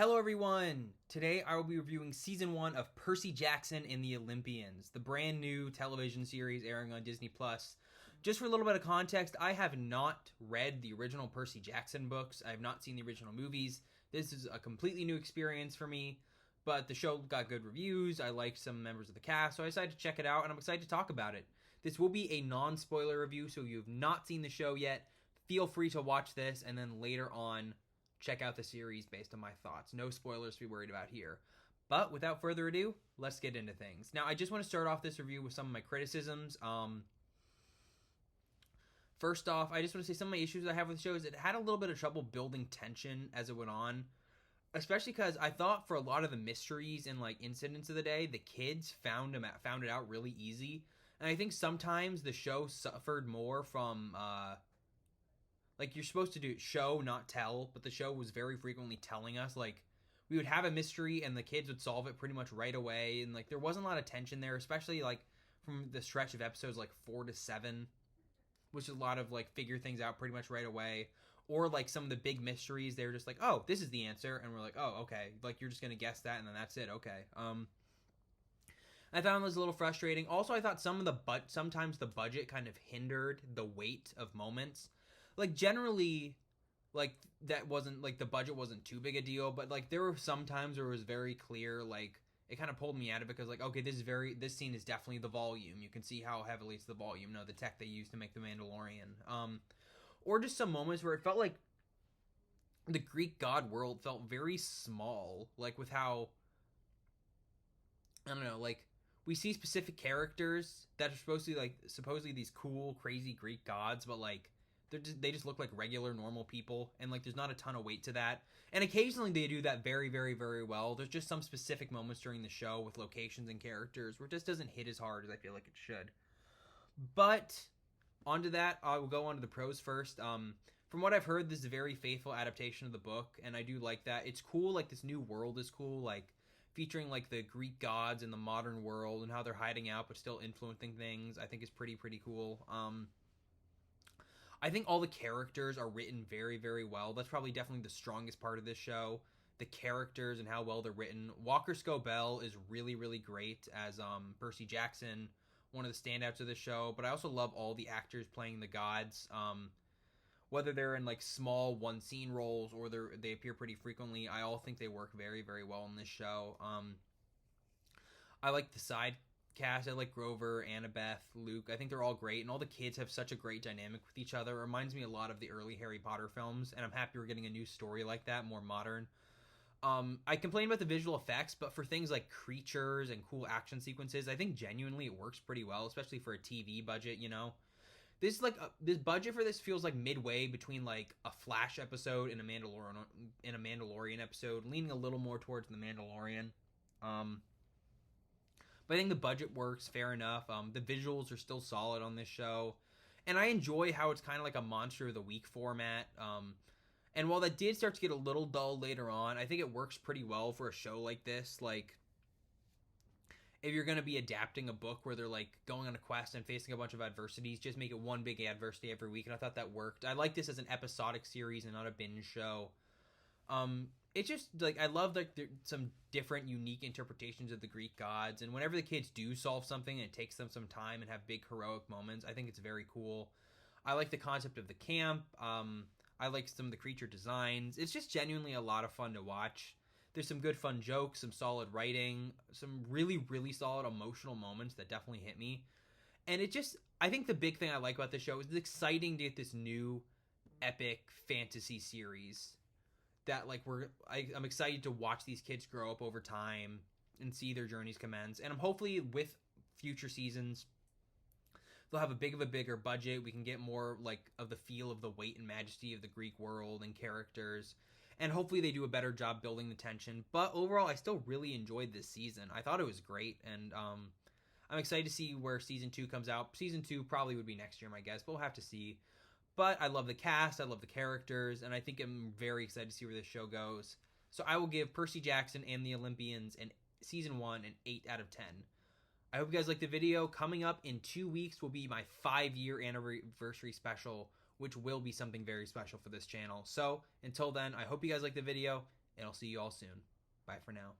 Hello everyone! Today I will be reviewing Season 1 of Percy Jackson and the Olympians, the brand new television series airing on Disney+. Just for a little bit of context, I have not read the original Percy Jackson books. I have not seen the original movies. This is a completely new experience for me, but the show got good reviews. I liked some members of the cast, so I decided to check it out, and I'm excited to talk about it. This will be a non-spoiler review, so if you have not seen the show yet, feel free to watch this, and then later on check out the series based on my thoughts. No spoilers to be worried about here. But without further ado, let's get into things. Now, I just want to start off this review with some of my criticisms. First off, I just want to say some of my issues I have with the show is it had a little bit of trouble building tension as it went on. Especially because I thought for a lot of the mysteries and incidents of the day, the kids found it out really easy. And I think sometimes the show suffered more from you're supposed to do show, not tell, but the show was very frequently telling us, we would have a mystery and the kids would solve it pretty much right away, and, there wasn't a lot of tension there, especially, from the stretch of episodes, 4 to 7, which is a lot of, figure things out pretty much right away, or, some of the big mysteries, they were just oh, this is the answer, and we're oh, okay, you're just gonna guess that, and then that's it, okay, I thought it was a little frustrating. Also, I thought sometimes the budget kind of hindered the weight of moments. Generally, that wasn't, the budget wasn't too big a deal, but, there were some times where it was very clear, it kind of pulled me out of it, because, okay, this scene is definitely the volume. You can see how heavily it's the volume, the tech they used to make the Mandalorian. Or just some moments where it felt like the Greek god world felt very small, with how, I don't know, we see specific characters that are supposed to be, supposedly these cool, crazy Greek gods, but, they just look like regular, normal people, and, there's not a ton of weight to that. And occasionally they do that very, very, very well. There's just some specific moments during the show with locations and characters where it just doesn't hit as hard as I feel like it should. But, onto that, I will go on to the pros first. From what I've heard, this is a very faithful adaptation of the book, and I do like that. It's cool, this new world is cool, featuring, the Greek gods in the modern world, and how they're hiding out but still influencing things, I think is pretty cool. I think all the characters are written very, very well. That's probably definitely the strongest part of this show. The characters and how well they're written. Walker Scobell is really, really great as Percy Jackson, one of the standouts of the show. But I also love all the actors playing the gods. Whether they're in small one-scene roles or they appear pretty frequently, I all think they work very, very well in this show. I like the side cast. I like Grover, Annabeth, Luke. I think they're all great, and all the kids have such a great dynamic with each other. It reminds me a lot of the early Harry Potter films, and I'm happy we're getting a new story like that, more modern. I complain about the visual effects, but for things like creatures and cool action sequences, I think genuinely it works pretty well, especially for a TV budget, This this budget for this feels like midway between a Flash episode and a Mandalorian episode, leaning a little more towards the Mandalorian. But I think the budget works fair enough. The visuals are still solid on this show. And I enjoy how it's kind of like a Monster of the Week format. And while that did start to get a little dull later on, I think it works pretty well for a show like this. If you're going to be adapting a book where they're going on a quest and facing a bunch of adversities, just make it one big adversity every week. And I thought that worked. I like this as an episodic series and not a binge show. It's just, I love, some different, unique interpretations of the Greek gods, and whenever the kids do solve something and it takes them some time and have big heroic moments, I think it's very cool. I like the concept of the camp. I like some of the creature designs. It's just genuinely a lot of fun to watch. There's some good fun jokes, some solid writing, some really, really solid emotional moments that definitely hit me. And I think the big thing I like about this show is it's exciting to get this new epic fantasy series that I'm excited to watch these kids grow up over time and see their journeys commence. And I'm hopefully with future seasons they'll have a bigger budget. We can get more of the feel of the weight and majesty of the Greek world and characters. And hopefully they do a better job building the tension. But overall, I still really enjoyed this season. I thought it was great, and I'm excited to see where season 2 comes out. Season 2 probably would be next year, my guess, but we'll have to see. But I love the cast, I love the characters, and I think I'm very excited to see where this show goes. So I will give Percy Jackson and the Olympians and Season 1 an 8 out of 10. I hope you guys liked the video. Coming up in 2 weeks will be my 5-year anniversary special, which will be something very special for this channel. So until then, I hope you guys liked the video, and I'll see you all soon. Bye for now.